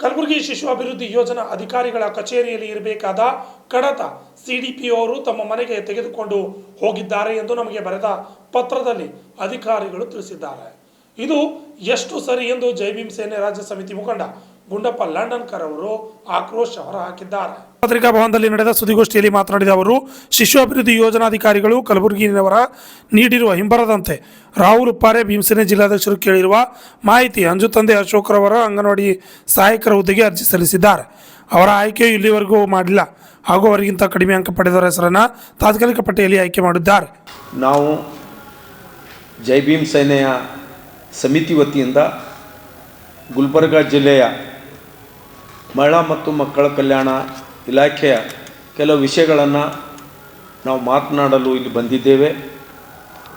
ಕಲಬುರಗಿ ಶಿಶು ಅಭಿವೃದ್ಧಿ ಯೋಜನಾ ಅಧಿಕಾರಿಗಳ ಕಚೇರಿಯಲ್ಲಿ ಇರಬೇಕಾದ ಕಡತ ಸಿಡಿಪಿಒ ಅವರು ತಮ್ಮ ಮನೆಗೆ ತೆಗೆದುಕೊಂಡು ಹೋಗಿದ್ದಾರೆ ಎಂದು ನಮಗೆ ಬರೆದ ಪತ್ರದಲ್ಲಿ ಅಧಿಕಾರಿಗಳು ತಿಳಿಸಿದ್ದಾರೆ. ಇದು ಎಷ್ಟು ಸರಿ ಎಂದು ಜೈ ಭೀಮ್ ಸೇನೆ ರಾಜ್ಯ ಸಮಿತಿ ಮುಖಂಡ ಗುಂಡಪ್ಪ ಲಂಡನ್ಕರ್ ಅವರು ಆಕ್ರೋಶ ಹೊರಹಾಕಿದ್ದಾರೆ. ಪತ್ರಿಕಾ ಭವನದಲ್ಲಿ ನಡೆದ ಸುದ್ದಿಗೋಷ್ಠಿಯಲ್ಲಿ ಮಾತನಾಡಿದ ಅವರು, ಶಿಶು ಅಭಿವೃದ್ಧಿ ಯೋಜನಾಧಿಕಾರಿಗಳು ಕಲಬುರಗಿಯವರ ನೀಡಿರುವ ಹಿಂಬರದಂತೆ ರಾಹುಲ್ ಉಪ್ಪಾರೆ ಭೀಮಸೇನೆ ಜಿಲ್ಲಾಧ್ಯಕ್ಷರು ಕೇಳಿರುವ ಮಾಹಿತಿ ಅಂಜು ತಂದೆ ಅಶೋಕ್ರವರ ಅಂಗನವಾಡಿ ಸಹಾಯಕರ ಹುದ್ದೆಗೆ ಅರ್ಜಿ ಸಲ್ಲಿಸಿದ್ದಾರೆ. ಅವರ ಆಯ್ಕೆಯು ಇಲ್ಲಿವರೆಗೂ ಮಾಡಿಲ್ಲ ಹಾಗೂ ಅವರಿಗಿಂತ ಕಡಿಮೆ ಅಂಕ ಪಡೆದವರ ಹೆಸರನ್ನು ತಾತ್ಕಾಲಿಕ ಪಟ್ಟಿಯಲ್ಲಿ ಆಯ್ಕೆ ಮಾಡಿದ್ದಾರೆ. ನಾವು ಜೈ ಭೀಮ್ ಸೇನೆಯ ಸಮಿತಿ ವತಿಯಿಂದ ಗುಲ್ಬರ್ಗ ಜಿಲ್ಲೆಯ ಮಹಿಳಾ ಮತ್ತು ಮಕ್ಕಳ ಕಲ್ಯಾಣ ಇಲಾಖೆಯ ಕೆಲವು ವಿಷಯಗಳನ್ನು ನಾವು ಮಾತನಾಡಲು ಇಲ್ಲಿ ಬಂದಿದ್ದೇವೆ.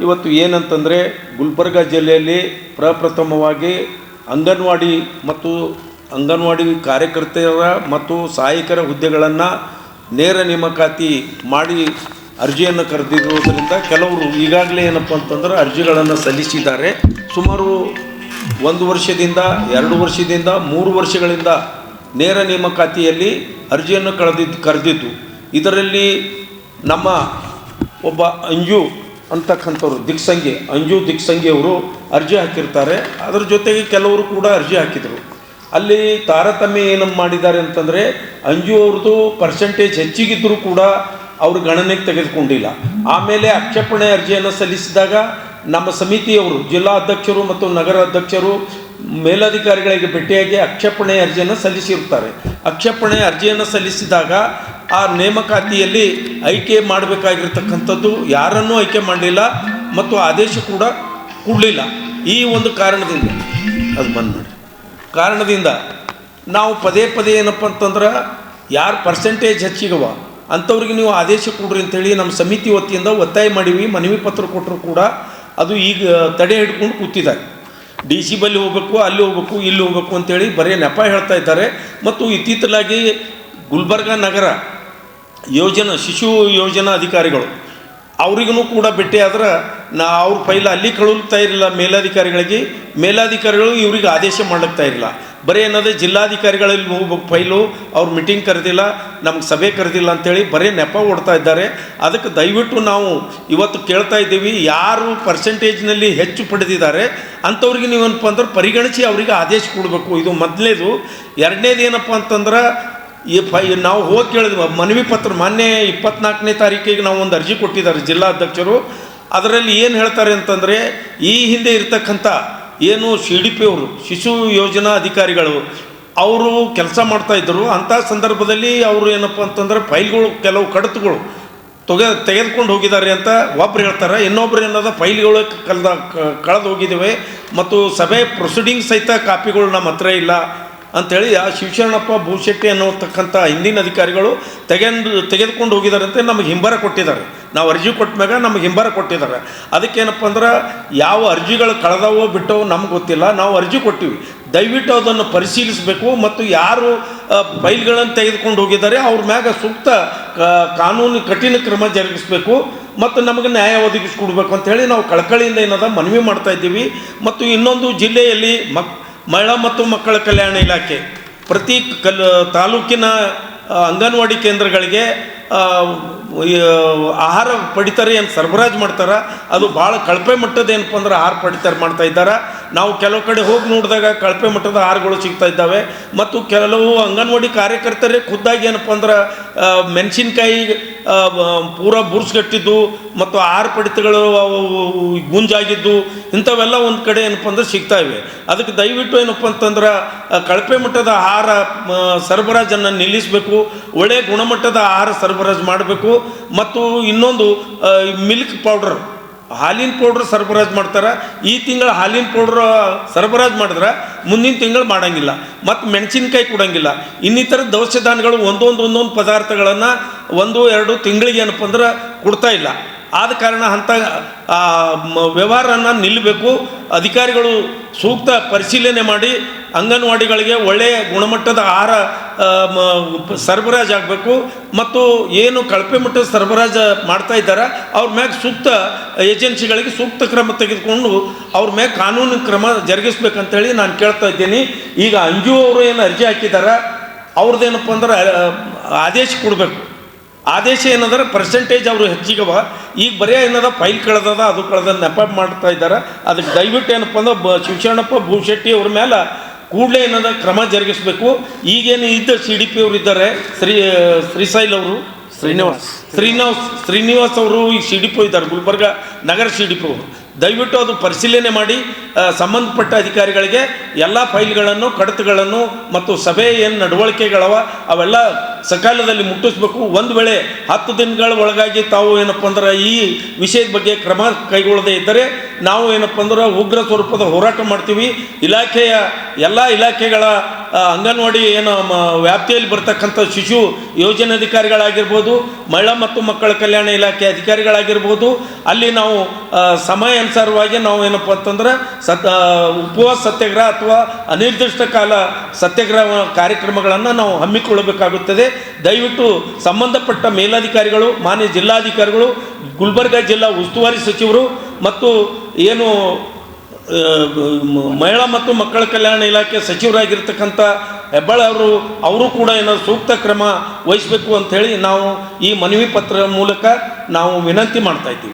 ಇವತ್ತು ಏನಂತಂದರೆ, ಗುಲ್ಬರ್ಗ ಜಿಲ್ಲೆಯಲ್ಲಿ ಪ್ರಪ್ರಥಮವಾಗಿ ಅಂಗನವಾಡಿ ಮತ್ತು ಅಂಗನವಾಡಿ ಕಾರ್ಯಕರ್ತೆಯರ ಮತ್ತು ಸಹಾಯಕರ ಹುದ್ದೆಗಳನ್ನು ನೇರ ನೇಮಕಾತಿ ಮಾಡಿ ಅರ್ಜಿಯನ್ನು ಕರೆದಿರುವುದರಿಂದ ಕೆಲವರು ಈಗಾಗಲೇ ಏನಪ್ಪ ಅಂತಂದ್ರೆ ಅರ್ಜಿಗಳನ್ನು ಸಲ್ಲಿಸಿದ್ದಾರೆ. ಸುಮಾರು 1 ವರ್ಷದಿಂದ 2 ವರ್ಷದಿಂದ 3 ವರ್ಷಗಳಿಂದ ನೇರ ನೇಮಕಾತಿಯಲ್ಲಿ ಅರ್ಜಿಯನ್ನು ಕರೆದಿದ್ದು, ಇದರಲ್ಲಿ ನಮ್ಮ ಒಬ್ಬ ಅಂಜು ಅಂತಕ್ಕಂಥವ್ರು ಅಂಜು ದಿಕ್ಸಂಗಿ ಅವರು ಅರ್ಜಿ ಹಾಕಿರ್ತಾರೆ. ಅದರ ಜೊತೆಗೆ ಕೆಲವರು ಕೂಡ ಅರ್ಜಿ ಹಾಕಿದರು. ಅಲ್ಲಿ ತಾರತಮ್ಯ ಏನು ಮಾಡಿದ್ದಾರೆ ಅಂತಂದರೆ, ಅಂಜು ಅವ್ರದ್ದು ಪರ್ಸೆಂಟೇಜ್ ಹೆಚ್ಚಿಗಿದ್ದರೂ ಕೂಡ ಅವರು ಗಣನೆಗೆ ತೆಗೆದುಕೊಂಡಿಲ್ಲ. ಆಮೇಲೆ ಆಕ್ಷೇಪಣೆ ಅರ್ಜಿಯನ್ನು ಸಲ್ಲಿಸಿದಾಗ ನಮ್ಮ ಸಮಿತಿಯವರು ಜಿಲ್ಲಾ ಅಧ್ಯಕ್ಷರು ಮತ್ತು ನಗರ ಅಧ್ಯಕ್ಷರು ಮೇಲಧಿಕಾರಿಗಳಿಗೆ ಭೇಟಿಯಾಗಿ ಆಕ್ಷೇಪಣೆ ಅರ್ಜಿಯನ್ನು ಸಲ್ಲಿಸಿರುತ್ತಾರೆ. ಆಕ್ಷೇಪಣೆ ಅರ್ಜಿಯನ್ನು ಸಲ್ಲಿಸಿದಾಗ ಆ ನೇಮಕಾತಿಯಲ್ಲಿ ಆಯ್ಕೆ ಮಾಡಬೇಕಾಗಿರ್ತಕ್ಕಂಥದ್ದು ಯಾರನ್ನೂ ಆಯ್ಕೆ ಮಾಡಲಿಲ್ಲ ಮತ್ತು ಆದೇಶ ಕೂಡ ಕೊಡಲಿಲ್ಲ. ಈ ಒಂದು ಕಾರಣದಿಂದ ಕಾರಣದಿಂದ ನಾವು ಪದೇ ಏನಪ್ಪ ಅಂತಂದ್ರೆ, ಯಾರು ಪರ್ಸೆಂಟೇಜ್ ಹೆಚ್ಚಿಗವ ಅಂಥವ್ರಿಗೆ ನೀವು ಆದೇಶ ಕೊಡ್ರಿ ಅಂತೇಳಿ ನಮ್ಮ ಸಮಿತಿ ವತಿಯಿಂದ ಒತ್ತಾಯ ಮಾಡೀವಿ. ಮನವಿ ಪತ್ರ ಕೊಟ್ಟರು ಕೂಡ ಅದು ಈಗ ತಡೆ ಹಿಡ್ಕೊಂಡು ಕೂತಿದ್ದಾರೆ. DC ಬಲ್ಲಿ ಹೋಗಬೇಕು, ಅಲ್ಲಿ ಹೋಗಬೇಕು, ಇಲ್ಲಿ ಹೋಗಬೇಕು ಅಂತೇಳಿ ಬರೀ ನೆಪ ಹೇಳ್ತಾ ಇದ್ದಾರೆ. ಮತ್ತು ಇತ್ತೀಚಲಾಗಿ ಗುಲ್ಬರ್ಗ ನಗರ ಶಿಶು ಯೋಜನಾ ಅಧಿಕಾರಿಗಳು ಅವರಿಗೂ ಕೂಡ ಭೇಟಿಯಾದ್ರೆ ಅವ್ರ ಫೈಲ್ ಅಲ್ಲಿ ಕಳುಹಿಸ್ತಾ ಇರಲಿಲ್ಲ ಮೇಲಾಧಿಕಾರಿಗಳು ಇವ್ರಿಗೆ ಆದೇಶ ಮಾಡ್ತಾ ಇರಲಿಲ್ಲ. ಬರೀ ಏನಂದರೆ ಜಿಲ್ಲಾಧಿಕಾರಿಗಳಲ್ಲಿ ಹೋಗ್ಬೇಕು ಫೈಲು, ಅವ್ರು ಮೀಟಿಂಗ್ ಕರೆದಿಲ್ಲ, ನಮ್ಗೆ ಸಭೆ ಕರೆದಿಲ್ಲ ಅಂಥೇಳಿ ಬರೀ ನೆಪ ಓಡ್ತಾ ಇದ್ದಾರೆ. ಅದಕ್ಕೆ ದಯವಿಟ್ಟು ನಾವು ಇವತ್ತು ಕೇಳ್ತಾ ಇದ್ದೀವಿ, ಯಾರು ಪರ್ಸೆಂಟೇಜ್ನಲ್ಲಿ ಹೆಚ್ಚು ಪಡೆದಿದ್ದಾರೆ ಅಂಥವ್ರಿಗೆ ನೀವೇನಪ್ಪ ಅಂದ್ರೆ ಪರಿಗಣಿಸಿ ಅವರಿಗೆ ಆದೇಶ ಕೊಡಬೇಕು. ಇದು ಮೊದಲನೇದು. ಎರಡನೇದು ಏನಪ್ಪ ಅಂತಂದ್ರೆ, ನಾವು ಹೋಗಿ ಕೇಳಿದ್ವಿ ಮನವಿ ಪತ್ರ ಮೊನ್ನೆ 24ನೇ ತಾರೀಕಿಗೆ ನಾವು ಒಂದು ಅರ್ಜಿ ಕೊಟ್ಟಿದ್ದಾರೆ ಜಿಲ್ಲಾ ಅಧ್ಯಕ್ಷರು. ಅದರಲ್ಲಿ ಏನು ಹೇಳ್ತಾರೆ ಅಂತಂದರೆ, ಈ ಹಿಂದೆ ಇರ್ತಕ್ಕಂಥ ಏನು CDP ಅವರು ಶಿಶು ಯೋಜನಾ ಅಧಿಕಾರಿಗಳು ಅವರು ಕೆಲಸ ಮಾಡ್ತಾಯಿದ್ದರು. ಅಂಥ ಸಂದರ್ಭದಲ್ಲಿ ಅವರು ಏನಪ್ಪ ಅಂತಂದರೆ ಫೈಲ್ಗಳು ಕೆಲವು ಕಡತಗಳು ತೆಗೆದುಕೊಂಡು ಹೋಗಿದ್ದಾರೆ ಅಂತ ಒಬ್ಬರು ಹೇಳ್ತಾರೆ. ಇನ್ನೊಬ್ರು ಏನದ ಫೈಲ್ಗಳು ಕಳೆದು ಹೋಗಿದ್ದೇವೆ ಮತ್ತು ಸಭೆ ಪ್ರೊಸೀಡಿಂಗ್ ಸಹಿತ ಕಾಪಿಗಳು ನಮ್ಮ ಹತ್ರ ಇಲ್ಲ ಅಂಥೇಳಿ ಆ ಶಿವಶರಣಪ್ಪ ಭೂಶೆಟ್ಟಿ ಅನ್ನೋತಕ್ಕಂಥ ಹಿಂದಿನ ಅಧಿಕಾರಿಗಳು ತೆಗೆದುಕೊಂಡು ಹೋಗಿದ್ದಾರಂತೆ ನಮಗೆ ಹಿಂಬರ ಕೊಟ್ಟಿದ್ದಾರೆ. ನಾವು ಅರ್ಜಿ ಕೊಟ್ಟ ಮ್ಯಾಗ ನಮಗೆ ಹಿಂಬರ ಕೊಟ್ಟಿದ್ದಾರೆ. ಅದಕ್ಕೇನಪ್ಪ ಅಂದ್ರೆ, ಯಾವ ಅರ್ಜಿಗಳು ಕಳೆದವೋ ಬಿಟ್ಟವೋ ನಮ್ಗೆ ಗೊತ್ತಿಲ್ಲ. ನಾವು ಅರ್ಜಿ ಕೊಟ್ಟಿವಿ, ದಯವಿಟ್ಟು ಅದನ್ನು ಪರಿಶೀಲಿಸಬೇಕು ಮತ್ತು ಯಾರು ಫೈಲ್ಗಳನ್ನು ತೆಗೆದುಕೊಂಡು ಹೋಗಿದ್ದಾರೆ ಅವ್ರ ಮ್ಯಾಗ ಸೂಕ್ತ ಕಾನೂನು ಕಠಿಣ ಕ್ರಮ ಜರುಗಿಸಬೇಕು ಮತ್ತು ನಮಗೆ ನ್ಯಾಯ ಒದಗಿಸ್ಕೊಡ್ಬೇಕು ಅಂಥೇಳಿ ನಾವು ಕಳಕಳಿಯಿಂದ ಏನದ ಮನವಿ ಮಾಡ್ತಾ ಇದ್ದೀವಿ. ಮತ್ತು ಇನ್ನೊಂದು, ಜಿಲ್ಲೆಯಲ್ಲಿ ಮಹಿಳಾ ಮತ್ತು ಮಕ್ಕಳ ಕಲ್ಯಾಣ ಇಲಾಖೆ ಪ್ರತಿ ತಾಲೂಕಿನ ಅಂಗನವಾಡಿ ಕೇಂದ್ರಗಳಿಗೆ ಆಹಾರ ಪಡಿತಾರೆ ಏನು ಸರಬರಾಜು ಮಾಡ್ತಾರೆ, ಅದು ಭಾಳ ಕಳಪೆ ಮಟ್ಟದ ಏನಪ್ಪ ಅಂದ್ರೆ ಆಹಾರ ಪಡಿತಾರೆ ಮಾಡ್ತಾ ಇದ್ದಾರೆ. ನಾವು ಕೆಲವು ಕಡೆ ಹೋಗಿ ನೋಡಿದಾಗ ಕಳಪೆ ಮಟ್ಟದ ಆಹಾರಗಳು ಸಿಗ್ತಾ ಇದ್ದಾವೆ. ಮತ್ತು ಕೆಲವು ಅಂಗನವಾಡಿ ಕಾರ್ಯಕರ್ತರೇ ಖುದ್ದಾಗಿ ಏನಪ್ಪ ಅಂದ್ರೆ ಮೆಣಸಿನ್ಕಾಯಿ ಪೂರ ಬುರ್ಸ್ಗಟ್ಟಿದ್ದು ಮತ್ತು ಆಹಾರ ಪಡಿತಗಳು ಗುಂಜಾಗಿದ್ದು ಇಂಥವೆಲ್ಲ ಒಂದು ಕಡೆ ಏನಪ್ಪ ಅಂದ್ರೆ ಸಿಗ್ತಾ ಇವೆ. ಅದಕ್ಕೆ ದಯವಿಟ್ಟು ಏನಪ್ಪ ಅಂತಂದ್ರೆ ಕಳಪೆ ಮಟ್ಟದ ಆಹಾರ ಸರಬರಾಜನ್ನು ನಿಲ್ಲಿಸಬೇಕು, ಒಳ್ಳೆಯ ಗುಣಮಟ್ಟದ ಆಹಾರ ಸರಬರಾಜು ಮಾಡಬೇಕು. ಮತ್ತು ಇನ್ನೊಂದು, ಮಿಲ್ಕ್ ಪೌಡರ್ ಹಾಲಿನ ಪೌಡ್ರ್ ಸರಬರಾಜು ಮಾಡ್ತಾರೆ. ಈ ತಿಂಗಳು ಹಾಲಿನ ಪೌಡ್ರ್ ಸರಬರಾಜು ಮಾಡಿದ್ರೆ ಮುಂದಿನ ತಿಂಗಳು ಮಾಡೋಂಗಿಲ್ಲ. ಮತ್ತು ಮೆಣಸಿನ್ಕಾಯಿ ಕೊಡೋಂಗಿಲ್ಲ. ಇನ್ನಿತರ ದವಸ ಧಾನ್ಯಗಳು ಒಂದೊಂದು ಪದಾರ್ಥಗಳನ್ನು 1-2 ತಿಂಗಳಿಗೆ ಏನಪ್ಪ ಅಂದ್ರೆ ಕೊಡ್ತಾ ಇಲ್ಲ. ಆದ ಕಾರಣ ಅಂಥ ವ್ಯವಹಾರನ ನಿಲ್ಲಬೇಕು. ಅಧಿಕಾರಿಗಳು ಸೂಕ್ತ ಪರಿಶೀಲನೆ ಮಾಡಿ ಅಂಗನವಾಡಿಗಳಿಗೆ ಒಳ್ಳೆಯ ಗುಣಮಟ್ಟದ ಆಹಾರ ಸರಬರಾಜು ಆಗಬೇಕು ಮತ್ತು ಏನು ಕಳಪೆ ಮಟ್ಟದ ಸರಬರಾಜು ಮಾಡ್ತಾ ಇದ್ದಾರೆ ಅವ್ರ ಮ್ಯಾಗ ಸೂಕ್ತ ಏಜೆನ್ಸಿಗಳಿಗೆ ಸೂಕ್ತ ಕ್ರಮ ತೆಗೆದುಕೊಂಡು ಅವ್ರ ಮ್ಯಾಗ ಕಾನೂನು ಕ್ರಮ ಜರುಗಿಸ್ಬೇಕಂತೇಳಿ ನಾನು ಕೇಳ್ತಾ ಇದ್ದೀನಿ. ಈಗ ಅಂಜು ಅವರು ಏನು ಅರ್ಜಿ ಹಾಕಿದ್ದಾರೆ ಅವ್ರದ್ದೇನಪ್ಪ ಅಂದ್ರೆ ಆದೇಶ ಕೊಡಬೇಕು. ಆದೇಶ ಏನಂದ್ರೆ ಪರ್ಸೆಂಟೇಜ್ ಅವರು ಹೆಚ್ಚಿಗವ, ಈಗ ಬರೀ ಏನದ ಫೈಲ್ ಕಳೆದದ ಅದು ಕಳೆದ ನೆಪ ಮಾಡ್ತಾ ಇದ್ದಾರೆ. ಅದಕ್ಕೆ ದಯವಿಟ್ಟು ಏನಪ್ಪ ಅಂದ್ರೆ ಶಿವಶರಣಪ್ಪ ಭೂಶೆಟ್ಟಿ ಅವ್ರ ಮೇಲೆ ಕೂಡಲೇ ಏನದ ಕ್ರಮ ಜರುಗಿಸಬೇಕು. ಈಗೇನು ಇದ್ದ CDP ಅವರು ಇದ್ದಾರೆ ಶ್ರೀಶೈಲ್ ಅವರು ಶ್ರೀನಿವಾಸ್ ಅವರು ಈಗ CDP ಇದ್ದಾರೆ, ಗುಲ್ಬರ್ಗ ನಗರ CDP ಅವರು. ದಯವಿಟ್ಟು ಅದು ಪರಿಶೀಲನೆ ಮಾಡಿ ಸಂಬಂಧಪಟ್ಟ ಅಧಿಕಾರಿಗಳಿಗೆ ಎಲ್ಲ ಫೈಲ್ಗಳನ್ನು ಕಡತಗಳನ್ನು ಮತ್ತು ಸಭೆ ಏನು ನಡವಳಿಕೆಗಳವ ಅವೆಲ್ಲ ಸಕಾಲದಲ್ಲಿ ಮುಟ್ಟಿಸ್ಬೇಕು. ಒಂದು ವೇಳೆ 10 ದಿನಗಳ ಒಳಗಾಗಿ ತಾವು ಏನಪ್ಪ ಅಂದ್ರೆ ಈ ವಿಷಯದ ಬಗ್ಗೆ ಕ್ರಮ ಕೈಗೊಳ್ಳದೇ ಇದ್ದರೆ ನಾವು ಏನಪ್ಪ ಅಂದ್ರೆ ಉಗ್ರ ಸ್ವರೂಪದ ಹೋರಾಟ ಮಾಡ್ತೀವಿ. ಇಲಾಖೆಯ ಎಲ್ಲ ಇಲಾಖೆಗಳ ಅಂಗನವಾಡಿ ಏನು ವ್ಯಾಪ್ತಿಯಲ್ಲಿ ಬರ್ತಕ್ಕಂಥ ಶಿಶು ಯೋಜನೆ ಅಧಿಕಾರಿಗಳಾಗಿರ್ಬೋದು, ಮಹಿಳಾ ಮತ್ತು ಮಕ್ಕಳ ಕಲ್ಯಾಣ ಇಲಾಖೆ ಅಧಿಕಾರಿಗಳಾಗಿರ್ಬೋದು, ಅಲ್ಲಿ ನಾವು ಸಮಯ ಅನುಸಾರವಾಗಿ ನಾವು ಏನಪ್ಪ ಅಂತಂದ್ರೆ ಉಪವಾಸ ಸತ್ಯಾಗ್ರಹ ಅಥವಾ ಅನಿರ್ದಿಷ್ಟ ಕಾಲ ಸತ್ಯಾಗ್ರಹ ಕಾರ್ಯಕ್ರಮಗಳನ್ನು ನಾವು ಹಮ್ಮಿಕೊಳ್ಳಬೇಕಾಗುತ್ತದೆ. ದಯವಿಟ್ಟು ಸಂಬಂಧಪಟ್ಟ ಮೇಲಾಧಿಕಾರಿಗಳು, ಮಾನ್ಯ ಜಿಲ್ಲಾಧಿಕಾರಿಗಳು, ಗುಲ್ಬರ್ಗ ಜಿಲ್ಲಾ ಉಸ್ತುವಾರಿ ಸಚಿವರು ಮತ್ತು ಏನು ಮಹಿಳಾ ಮತ್ತು ಮಕ್ಕಳ ಕಲ್ಯಾಣ ಇಲಾಖೆ ಸಚಿವರಾಗಿರ್ತಕ್ಕಂಥ ಹೆಬ್ಬಾಳ ಅವರು ಕೂಡ ಏನಾದ್ರು ಸೂಕ್ತ ಕ್ರಮ ವಹಿಸಬೇಕು ಅಂಥೇಳಿ ನಾವು ಈ ಮನವಿ ಪತ್ರ ಮೂಲಕ ನಾವು ವಿನಂತಿ ಮಾಡ್ತಾ ಇದ್ದೀವಿ.